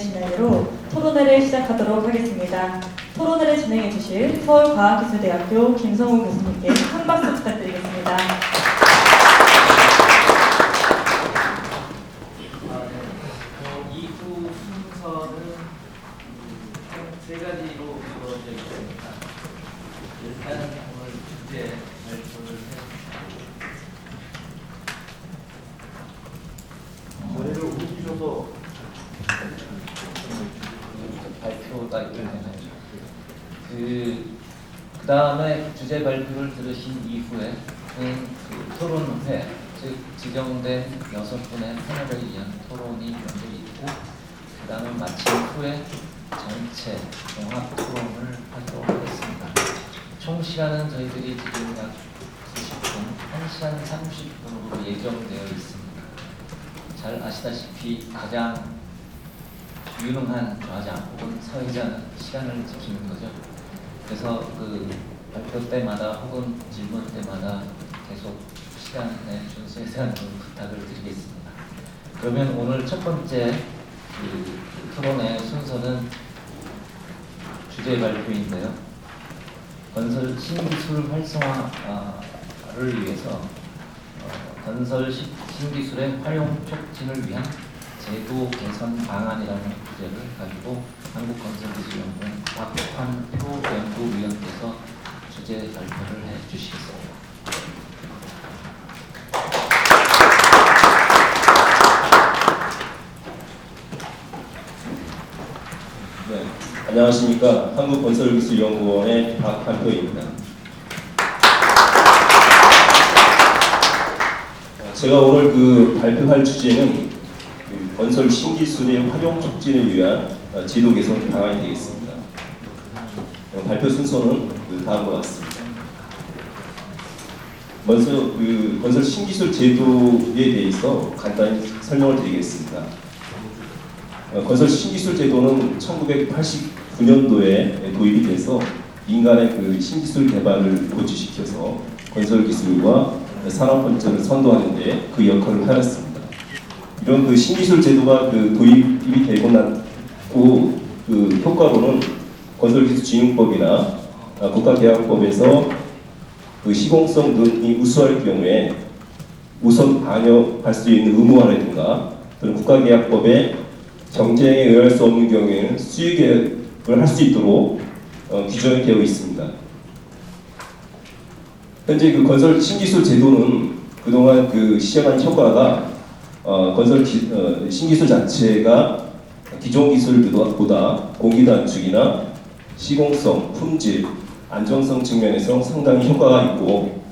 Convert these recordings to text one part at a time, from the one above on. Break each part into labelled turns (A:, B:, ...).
A: 진행대로 토론회를 시작하도록 하겠습니다. 토론회를 진행해 주실 서울과학기술대학교 김성우 교수님께 한 박수 부탁드리겠습니다.
B: 이후 순서는 세 가지로 이루어져 있습니다. 일단 오늘 주제 발표를
C: 머리를 옮기셔서
B: 발표가 이끌리나요? 그 다음에 주제 발표를 들으신 이후에 그 토론회, 즉 지정된 6분의 패널에 의한 토론이 먼저 있고 그 다음에 마친 후에 전체 종합 토론을 하도록 하겠습니다. 총 시간은 저희들이 지금 약 90분, 1시간 30분으로 예정되어 있습니다. 잘 아시다시피 가장 유능한 좌장 혹은 사회자는 시간을 지키는 거죠. 그래서 그 발표 때마다 혹은 질문 때마다 계속 시간에 준수해야 하는 부탁을 드리겠습니다. 그러면 오늘 첫 번째 그 토론의 순서는 주제 발표인데요. 건설 신기술 활성화를 위해서 건설 신기술의 활용 촉진을 위한 제도 개선 방안이라는 주제를 가지고 한국건설기술연구원 박환표 연구위원께서 주제 발표를 해주시겠습니다.
C: 네, 안녕하십니까. 한국건설기술연구원의 박한표입니다. 제가 오늘 그 발표할 주제는 건설 신기술의 활용 촉진을 위한 제도 개선 방안이 되겠습니다. 발표 순서는 다음과 같습니다. 먼저 그 건설 신기술 제도에 대해서 간단히 설명을 드리겠습니다. 건설 신기술 제도는 1989년도에 도입이 돼서 민간의 그 신기술 개발을 고취시켜서 건설 기술과 산업 발전을 선도하는데 그 역할을 하였습니다. 이런 그 신기술 제도가 그 도입이 되고 나고 그 효과로는 건설기술진흥법이나 국가계약법에서 그 시공성 등이 우수할 경우에 우선 반영할 수 있는 의무화라든가 또는 국가계약법에 경쟁에 의할 수 없는 경우에는 수의계약을 할 수 있도록 규정이 되어 있습니다. 현재 그 건설 신기술 제도는 그동안 그 시행한 효과가 건설 신기술 자체가 기존 기술보다 공기 단축이나 시공성, 품질, 안정성 측면에서 상당히 효과가 있고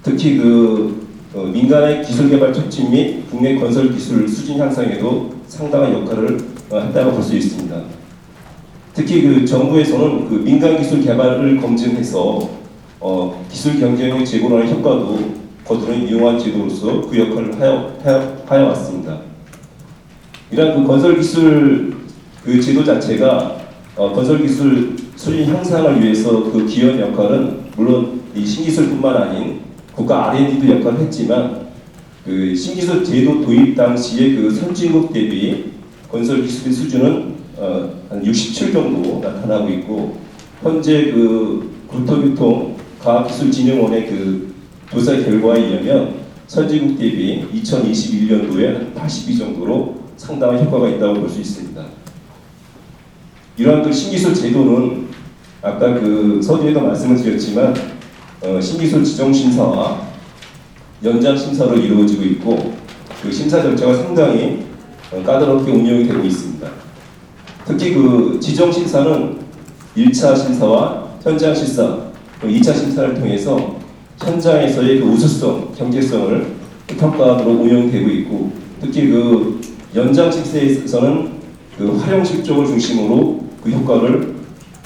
C: 특히 그 민간의 기술 개발 촉진 및 국내 건설 기술 수준 향상에도 상당한 역할을 한다고 볼 수 있습니다. 특히 그 정부에서는 그 민간 기술 개발을 검증해서 기술 경쟁력 제고하는 효과도 거두는 유용한 제도로서 그 역할을 하여 왔습니다. 이러한 그 건설 기술 그 제도 자체가 건설 기술 수준 향상을 위해서 그 기여한 역할은 물론 이 신기술뿐만 아닌 국가 R&D도 역할을 했지만 그 신기술 제도 도입 당시의 그 선진국 대비 건설 기술의 수준은 한 67 정도 나타나고 있고 현재 그 국토교통과학기술진흥원의 그 조사 결과에 의하면 선진국 대비 2021년도에 한 82 정도로 상당한 효과가 있다고 볼 수 있습니다. 이러한 그 신기술 제도는 아까 그 서두에도 말씀을 드렸지만 신기술 지정 심사와 연장 심사로 이루어지고 있고 그 심사 절차가 상당히 까다롭게 운영이 되고 있습니다. 특히 그 지정 심사는 1차 심사와 현장 심사, 2차 심사를 통해서 현장에서의 그 우수성, 경제성을 평가하도록 운영되고 있고 특히 그 연장 심사에서는 그 활용 실적을 중심으로 그 효과를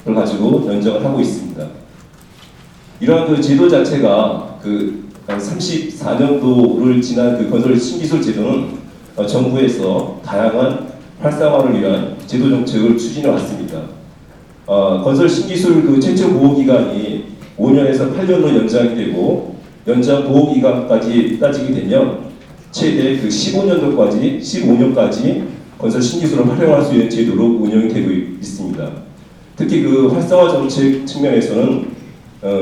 C: 가지고 연장을 하고 있습니다. 이러한 그 제도 자체가 그 34년도를 지난 그 건설 신기술 제도는 정부에서 다양한 활성화를 위한 제도 정책을 추진해 왔습니다. 건설 신기술 그 최초 보호 기간이 5년에서 8년으로 연장이 되고 연장 보호 기간까지 따지게 되면 최대 그 15년까지 건설 신기술을 활용할 수 있는 제도로 운영이 되고 있습니다. 특히 그 활성화 정책 측면에서는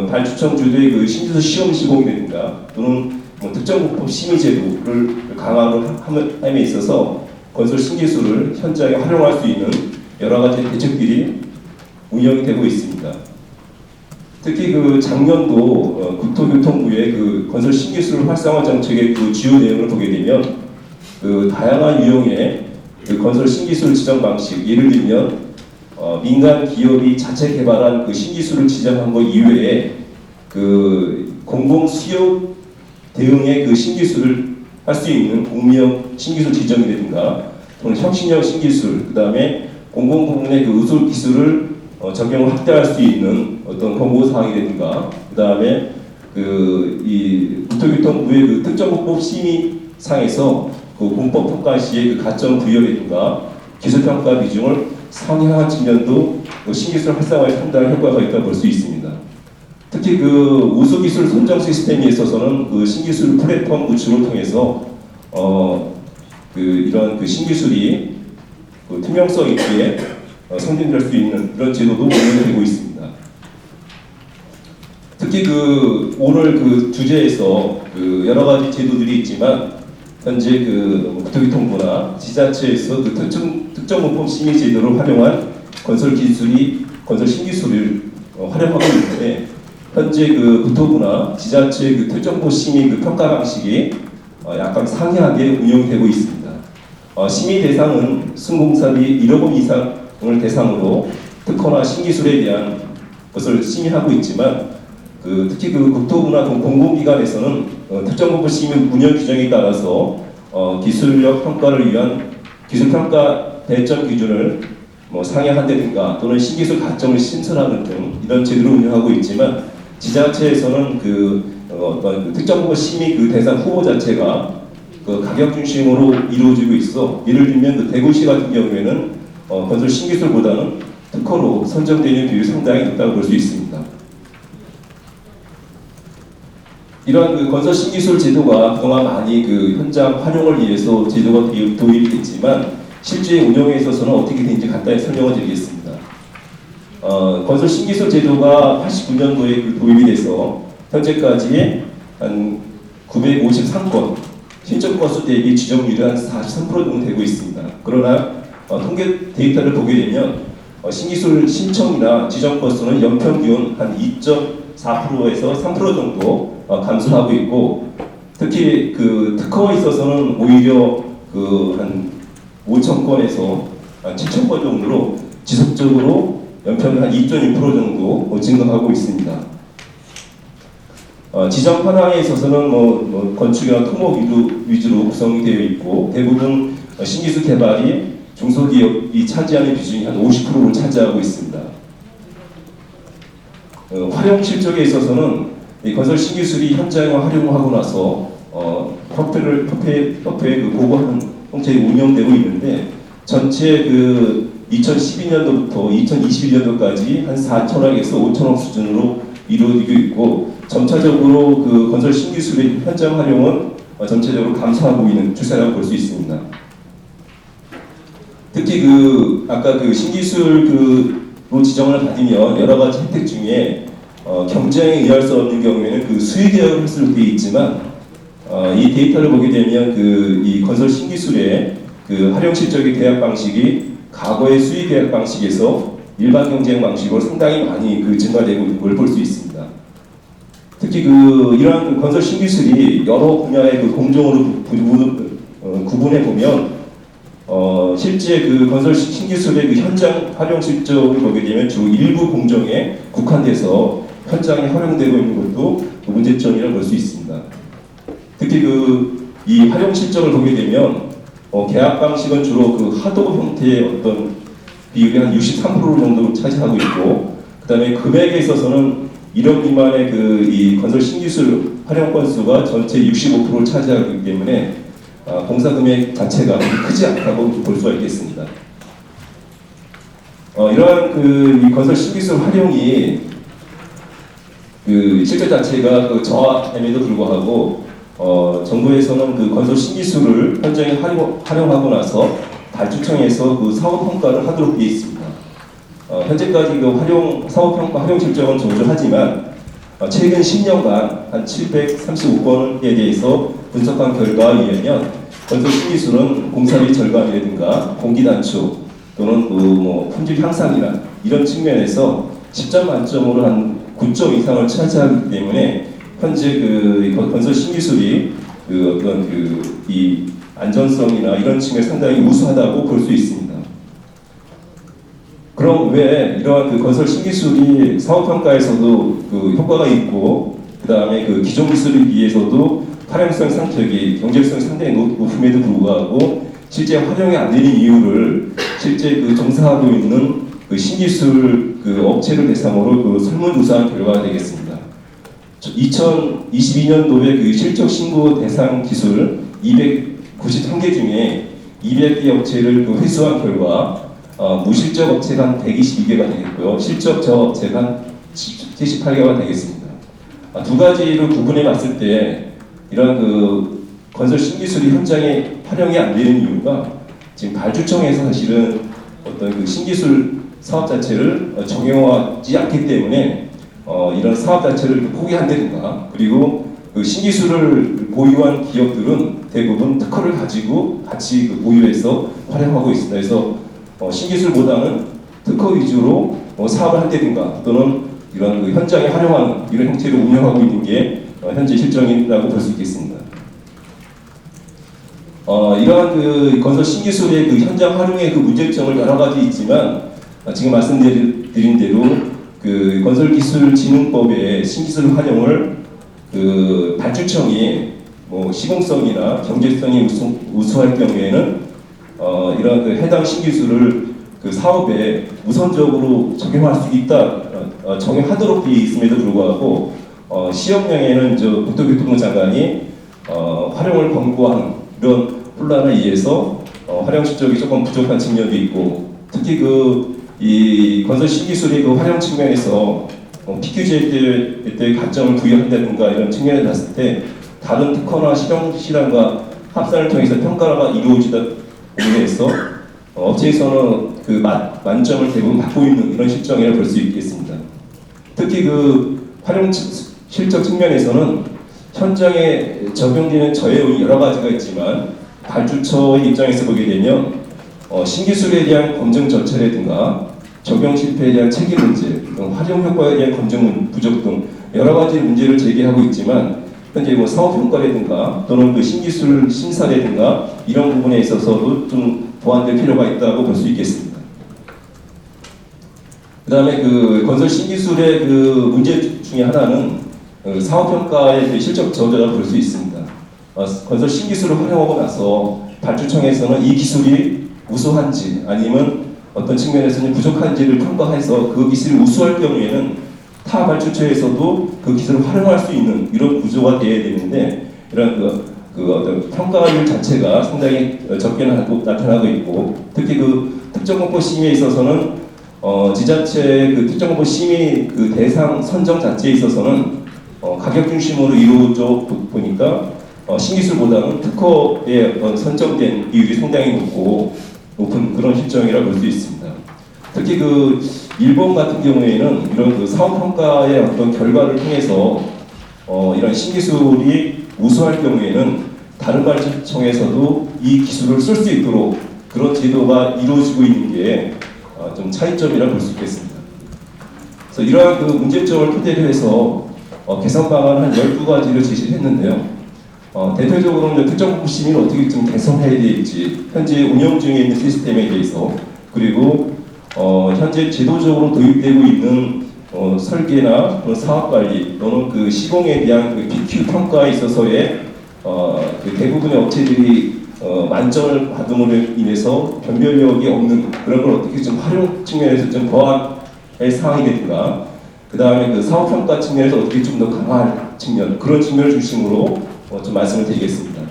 C: 발주청주도의 그 신기술 시험 시공이라든가 또는 특정 부품 심의 제도를 강화함에 있어서 건설 신기술을 현장에 활용할 수 있는 여러 가지 대책들이 운영이 되고 있습니다. 특히 그 작년도 국토교통부의 그 건설 신기술 활성화 정책의 그 주요 내용을 보게 되면 그 다양한 유형의 그 건설 신기술 지정 방식, 예를 들면 민간 기업이 자체 개발한 그 신기술을 지정한 것 이외에 그 공공 수요 대응의 그 신기술을 할 수 있는 공미형 신기술 지정이라든가 또는 혁신형 신기술, 그 다음에 공공 부문의 그 의술 기술을 적용을 확대할 수 있는 어떤 권고 사항이라든가, 그 다음에 이 국토교통부의 그 특정법법 심의상에서 그 공법 평가 시의 그 가점 부여라든가 기술평가 비중을 상향한 측면도 신기술 활성화에 상당한 효과가 있다고 볼 수 있습니다. 특히 그 우수기술 선정 시스템에 있어서는 그 신기술 플랫폼 구축을 통해서 이런 그 신기술이 그 투명성 있게 성장될 수 있는 그런 제도도 운영되고 있습니다. 특히 그 오늘 그 주제에서 그 여러 가지 제도들이 있지만 현재 그 국토교통부나 지자체에서 그 특정 부품 심의 제도를 활용한 건설 신기술을 활용하고 있는데, 현재 그 국토부나 지자체 그 특정부 심의 그 평가 방식이 약간 상이하게 운영되고 있습니다. 심의 대상은 순공사비 1억 원 이상을 대상으로 특허나 신기술에 대한 것을 심의하고 있지만, 특히 그 국토부나 공공기관에서는 특정 부분 심의 운영 규정에 따라서 기술력 평가를 위한 기술평가 배점 기준을 상향한다든가 또는 신기술 가점을 신설하는 등 이런 제도를 운영하고 있지만, 지자체에서는 어떤 특정 부분 심의 그 대상 후보 자체가 그 가격 중심으로 이루어지고 있어, 예를 들면 그 대구시 같은 경우에는 건설 신기술보다는 특허로 선정되는 비율이 상당히 높다고 볼 수 있습니다. 이러한 그 건설 신기술 제도가 그동안 많이 그 현장 활용을 위해서 제도가 도입이 됐지만, 실제 운영에 있어서는 어떻게 되는지 간단히 설명을 드리겠습니다. 건설 신기술 제도가 89년도에 그 도입이 돼서 현재까지 한 953건, 신청 건수 대비 지정률이 한 43% 정도 되고 있습니다. 그러나 통계 데이터를 보게 되면 신기술 신청이나 지정 건수는 연평균 한 2.4%에서 3% 정도 감소하고 있고, 특히 그 특허에 있어서는 오히려 그 한 5,000건에서 한 7,000건 정도로 지속적으로 연평균 한 2.2% 정도 증가하고 있습니다. 지정 현황에 있어서는 건축이나 토목 위주로 구성이 되어 있고, 대부분 신기술 개발이 중소기업이 차지하는 비중이 한 50%를 차지하고 있습니다. 활용 실적에 있어서는 이 건설 신기술이 현장에 활용하고 나서 협회에 그 보고하는 형태로 운영되고 있는데, 전체 그 2012년도부터 2021년도까지 한 4천억에서 5천억 수준으로 이루어지고 있고, 점차적으로 그 건설 신기술의 현장 활용은 전체적으로 감소하고 있는 추세라고 볼 수 있습니다. 특히 아까 신기술로 지정을 받으면 여러 가지 혜택 중에 경쟁에 의할 수 없는 경우에는 수의 계약을 할 수 있지만, 이 데이터를 보게 되면 이 건설 신기술의 활용 실적의 계약 방식이 과거의 수의 계약 방식에서 일반 경쟁 방식으로 상당히 많이 증가되고 있는 걸 볼 수 있습니다. 특히 이러한 건설 신기술이 여러 분야의 공정으로 구분해 보면 실제 건설 신기술의 현장 활용 실적을 보게 되면 주 일부 공정에 국한돼서 현장에 활용되고 있는 것도 문제점이라고 볼 수 있습니다. 특히 이 활용 실적을 보게 되면 계약 방식은 주로 하도 형태의 어떤 비율이 한 63% 정도 차지하고 있고, 그다음에 금액에 있어서는 1억 미만의 이 건설 신기술 활용 건수가 전체 65%를 차지하기 때문에 공사 금액 자체가 크지 않다고 볼 수가 있겠습니다. 이러한 이 건설 신기술 활용이 실제 자체가 저하임에도 불구하고 정부에서는 건설 신기술을 현장에 활용하고 나서 발주청에서 그 사업 평가를 하도록 되어 있습니다. 현재까지 그 사업평가 활용 실적은 저조하지만 최근 10년간 한 735건에 대해서 분석한 결과에 의하면 건설 신기술은 공사비 절감이라든가 공기 단축 또는 뭐 품질 향상이나 이런 측면에서 10점 만점으로 한 9점 이상을 차지하기 때문에 현재 그 건설 신기술이 그 어떤 이 안전성이나 이런 측면에 상당히 우수하다고 볼 수 있습니다. 그럼 왜 이러한 그 건설 신기술이 사업평가에서도 그 효과가 있고 그 다음에 그 기존 기술에 비해서도 활용성 상적이 경제성 상당히 높음에도 불구하고 실제 활용이 안 되는 이유를 실제 그 종사하고 있는 그 신기술 그 업체를 대상으로 그 설문조사한 결과가 되겠습니다. 2022년도에 그 실적 신고 대상 기술 291개 중에 200개 업체를 그 회수한 결과 무실적 업체가 한 122개가 되겠고요. 실적 저업체가 한 78개가 되겠습니다. 두 가지를 구분해 봤을 때 이런 그 건설 신기술이 현장에 활용이 안 되는 이유가 지금 발주청에서 사실은 어떤 그 신기술 사업 자체를 정형화하지 않기 때문에 이런 사업 자체를 포기한다든가 그리고 그 신기술을 보유한 기업들은 대부분 특허를 가지고 같이 그 보유해서 활용하고 있습니다. 그래서 신기술보다는 특허 위주로 사업을 한다든가 또는 이런 그 현장에 활용하는 이런 형태로 운영하고 있는 게 현재 실정이라고 볼 수 있겠습니다. 이러한 그 건설 신기술의 그 현장 활용의 그 문제점을 여러 가지 있지만 지금 말씀드린 대로 그 건설기술진흥법의 신기술 활용을 그 발주청이 뭐 시공성이나 경제성이 우수할 경우에는 이런 그 해당 신기술을 그 사업에 우선적으로 적용할 수 있다, 적용하도록 되어 있음에도 불구하고 시험령에는 국토교통부 장관이 활용을 권고한 이런 혼란에 의해서 활용 실적이 조금 부족한 측면도 있고 특히 이 건설 신기술의 그 활용 측면에서 PQ제 때 가점을 부여한다든가 이런 측면에 봤을 때 다른 특허나 실험과 합산을 통해서 평가가 이루어지다 보면서 업체에서는 그 만점을 대부분 받고 있는 이런 실정이라고 볼 수 있겠습니다. 특히 그 활용 실적 측면에서는 현장에 적용되는 저해율이 여러 가지가 있지만 발주처의 입장에서 보게 되면 신기술에 대한 검증 절차라든가 적용 실패에 대한 책임 문제, 활용 효과에 대한 검증 부족 등 여러 가지 문제를 제기하고 있지만 현재 뭐 사업 평가라든가 또는 그 신기술 심사라든가 이런 부분에 있어서도 좀 보완될 필요가 있다고 볼 수 있겠습니다. 그다음에 그 건설 신기술의 그 문제 중에 하나는 사업 평가의 그 실적 저조라고 볼 수 있습니다. 건설 신기술을 활용하고 나서 발주청에서는 이 기술이 우수한지 아니면 어떤 측면에서는 부족한지를 평가해서 그 기술이 우수할 경우에는 타 발주처에서도 그 기술을 활용할 수 있는 이런 구조가 되어야 되는데 이런 그 어떤 평가율 자체가 상당히 적게 나타나고 있고 특히 그 특정공법 심의에 있어서는 지자체 그 특정공법 심의 그 대상 선정 자체에 있어서는 가격 중심으로 이루어져 보니까 신기술보다는 특허에 선정된 비율이 상당히 높은 그런 실정이라고 볼 수 있습니다. 특히 그 일본 같은 경우에는 이런 그 사업 평가의 어떤 결과를 통해서 이런 신기술이 우수할 경우에는 다른 발주청에서도 이 기술을 쓸 수 있도록 그런 제도가 이루어지고 있는 게 좀 차이점이라고 볼 수 있겠습니다. 그래서 이러한 그 문제점을 토대로 해서 개선 방안 한 12가지를 제시를 했는데요. 대표적으로는 특정공법 심의를 어떻게 좀 개선해야 될지 현재 운영 중에 있는 시스템에 대해서 그리고 현재 제도적으로 도입되고 있는 설계나 사업관리 또는 그 시공에 대한 그 BQ 평가에 있어서의 그 대부분의 업체들이 만점을 받음으로 인해서 변별력이 없는 그런 걸 어떻게 좀 활용 측면에서 좀 보완할 사항이든가 그 다음에 그 사업평가 측면에서 어떻게 좀 더 강화할 측면 그런 측면을 중심으로 좀 말씀을 드리겠습니다.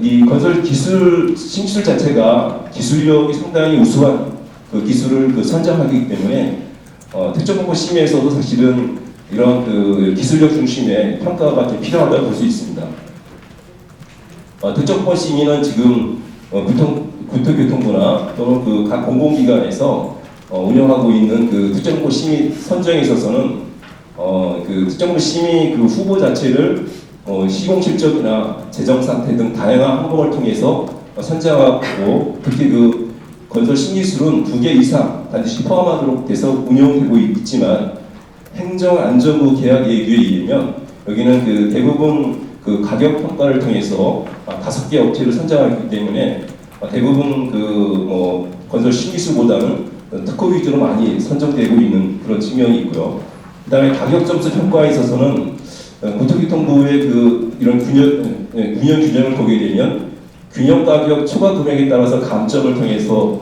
C: 이 건설 신기술 자체가 기술력이 상당히 우수한 그 기술을 그 선정하기 때문에 특정공법 심의에서도 사실은 이런 그 기술력 중심의 평가가 좀 필요하다고 볼 수 있습니다. 특정공법 심의는 지금 국토교통부나 또는 그 각 공공기관에서 운영하고 있는 그 특정고 심의 선정에 있어서는 그 특정고 심의 그 후보 자체를 시공 실적이나 재정 상태 등 다양한 항목을 통해서 선정하고, 특히 그 건설 신기술은 2개 이상 반드시 포함하도록 돼서 운영되고 있지만, 행정안전부 계약 예규에 의하면 여기는 그 대부분 그 가격 평가를 통해서 5개 업체를 선정하기 때문에 대부분 그 건설 신기술보다는 특허 위주로 많이 선정되고 있는 그런 측면이 있고요. 그다음에 가격 점수 평가에 있어서는 국토교통부의 그 이런 균형 규정을 보게 되면 균형 가격 초과 금액에 따라서 감점을 통해서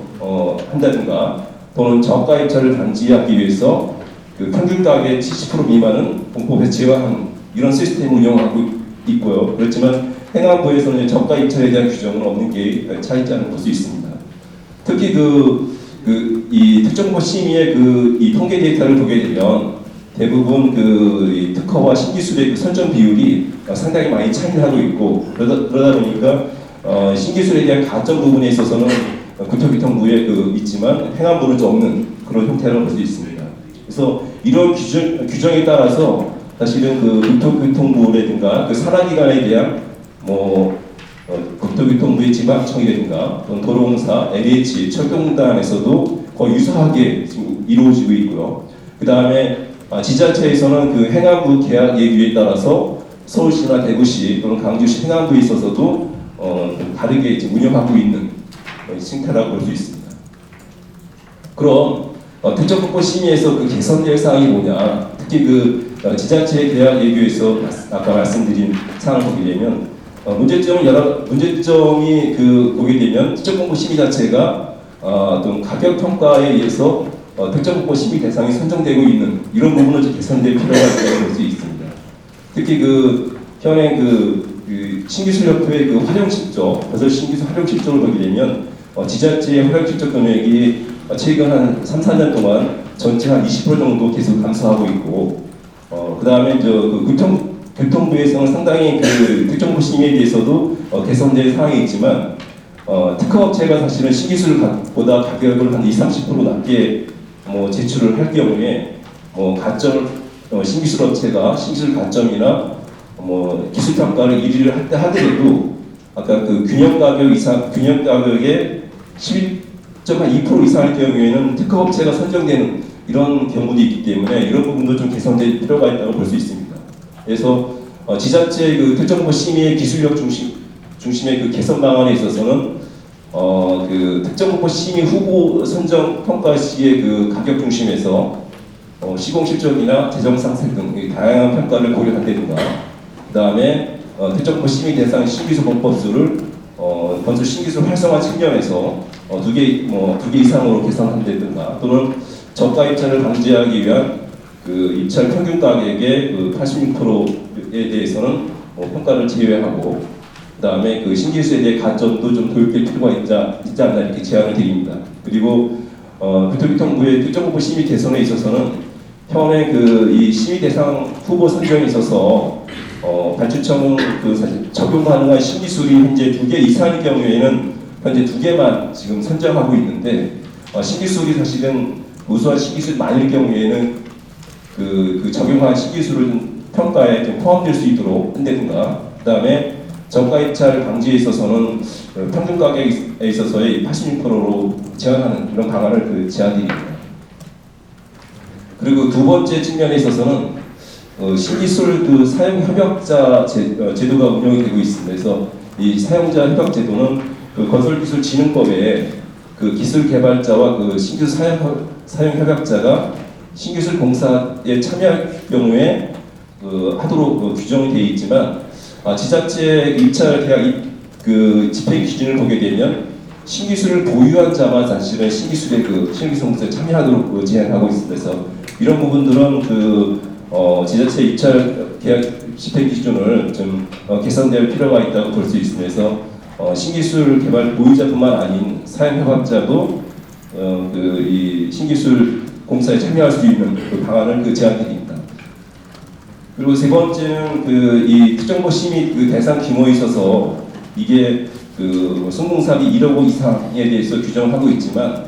C: 한다든가, 또는 저가입차를 방지하기 위해서 그 평균 가격의 70% 미만은 공법에 제외한 이런 시스템을 운영하고 있고요. 그렇지만 행안부에서는 저가 입찰에 대한 규정은 없는 게 차이점을 볼 수 있습니다. 특히 이 특정고 심의의 이 통계 데이터를 보게 되면 대부분 이 특허와 신기술의 그 선정 비율이 상당히 많이 차이를 하고 있고, 그러다 보니까 신기술에 대한 가점 부분에 있어서는 국토교통부에 있지만 행안부는 좀 없는 그런 형태를 볼 수 있습니다. 그래서 이런 규정에 따라서 사실은 그 국토교통부라든가 그 산하기관에 대한 국토교통부의 지방청이라든가 또는 도로공사, LH, 철도공단에서도 거의 유사하게 지금 이루어지고 있고요. 그 다음에 지자체에서는 그 행안부 계약 예규에 따라서 서울시나 대구시 또는 강주시 행안부에 있어서도 좀 다르게 이제 운영하고 있는 생태라고 볼 수 있습니다. 그럼 특정국고 심의에서 그 개선될 사항이 뭐냐? 특히 그 지자체 계약 예규에서 아까 말씀드린 사항을 보게 되면 문제점이 보게 되면 특정국고 심의 자체가 좀 가격 평가에 의해서 특정국고 심의 대상이 선정되고 있는 이런 부분을 좀 개선될 필요가 있다고 볼 수 있습니다. 특히 현행 신기술협회의 활용 실적, 그래서 신기술 활용 실적을 보게 되면 지자체의 활용 실적 금액이 최근 한 3, 4년 동안 전체 한 20% 정도 계속 감소하고 있고, 그 다음에 교통부에서는 상당히 특정고 심의에 대해서도 개선될 사항이 있지만, 특허업체가 사실은 신기술보다 가격을 한 20, 30% 낮게 제출을 할 경우에 신기술 업체가 신기술 가점이나 기술 평가를 1위를 하더라도 아까 균형 가격의 11.2% 이상일 경우에는 특허업체가 선정되는 이런 경우도 있기 때문에 이런 부분도 좀 개선될 필요가 있다고 볼 수 있습니다. 그래서 지자체 특정고 심의의 기술력 중심의 개선 방안에 있어서는 특정고 심의 후보 선정 평가 시의 가격 중심에서 시공 실적이나 재정 상태 등 다양한 평가를 고려한다든가, 그 다음에 특정고 심의 대상 신기술 공법수를 건설 신기술 활성화 측면에서 2개 이상으로 개선한다든가, 또는 저가 입찰을 방지하기 위한 입찰 평균 가격의 86%에 대해서는 평가를 제외하고, 그 다음에 신기술에 대해 가점도 좀 도입될 필요가 있지 않나 이렇게 제안을 드립니다. 그리고 국토교통부의 특정국고 심의 개선에 있어서는 현행 이 심의 대상 후보 선정에 있어서 발주청은 사실 적용 가능한 신기술이 현재 2개 이상의 경우에는 현재 2개만 지금 선정하고 있는데, 신기술이 사실은 우수한 신기술 많을 경우에는 적용한 신기술을 평가에 좀 포함될 수 있도록 한다든가, 그 다음에 저가 입찰 방지에 있어서는 평균 가격에 있어서의 86%로 제한하는 이런 방안을 제안드립니다. 그리고 두 번째 측면에 있어서는 신기술 사용 협약자 제도가 운영이 되고 있습니다. 그래서 이 사용자 협약 제도는 건설기술진흥법에 기술 개발자와 신기술 사용 협약자가 신기술 공사에 참여할 경우에 하도록 규정이 되어 있지만, 지자체 입찰 계약 집행 기준을 보게 되면 신기술을 보유한 자만 사실은 신기술 공사에 참여하도록 제한하고 있습니다. 그래서 이런 부분들은 지자체 입찰 계약 집행 기준을 좀 개선될 필요가 있다고 볼 수 있습니다. 그래서 신기술 개발 보유자뿐만 아닌 사용 협약자도 이 신기술 공사에 참여할 수 있는 방안을 제안드립니다. 그리고 세 번째는 이 특정고 심의 대상 규모에 있어서 이게 그 성공사비 1억 원 이상에 대해서 규정하고 있지만